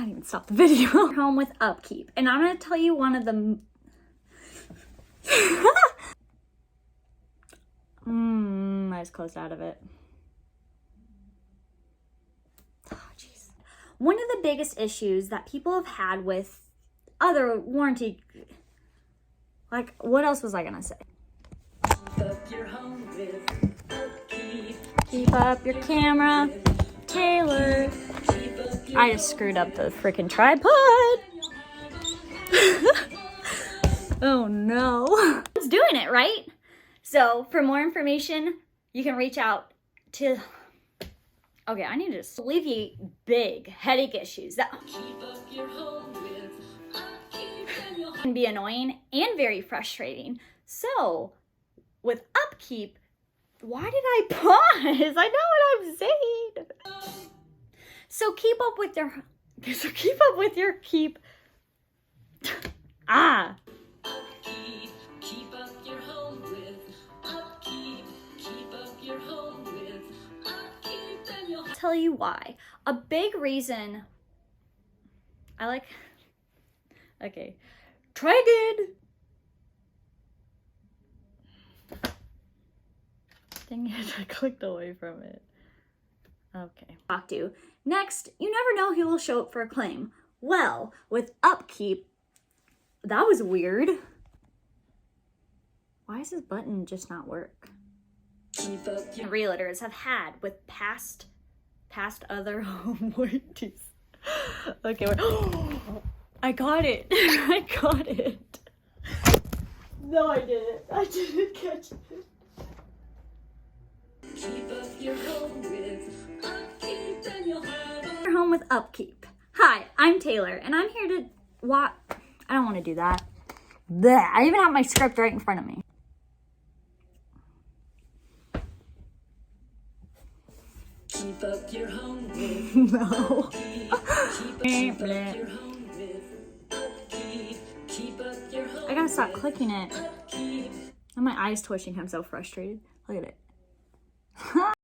can't even stop the video. Home with upkeep. And I'm gonna tell you one of the I just closed out of it. Oh, jeez. One of the biggest issues that people have had with other warranty, like, what else was I gonna say? Keep up your home with upkeep. Keep up your camera, Taylor. I just screwed up the freaking tripod. Oh no. It's doing it, right? So for more information, you can reach out to, okay, I need to just alleviate big headache issues that can be annoying and very frustrating. So with upkeep, why did I pause? I know what I'm saying. So keep up with your keep. Upkeep, keep up your home with upkeep, keep up your home with upkeep, and you'll Tell you why. A big reason I like, okay, try again. Dang it, I clicked away from it. Okay. Talk to. Next, you never know who will show up for a claim. Well, with upkeep, that was weird. Why does this button just not work? Realtors have had with past other home warranties. Okay, wait. I got it. I got it. No, I didn't. I didn't catch it. keep up your home with upkeep, and you'll have Your home with upkeep. Hi, I'm Taylor, and I'm here to I don't want to do that. Blech. I even have my script right in front of me. keep up your home with No. keep up your home with upkeep, keep up your home I gotta stop clicking it. upkeep. And my eyes twitching. I'm so frustrated. Look at it.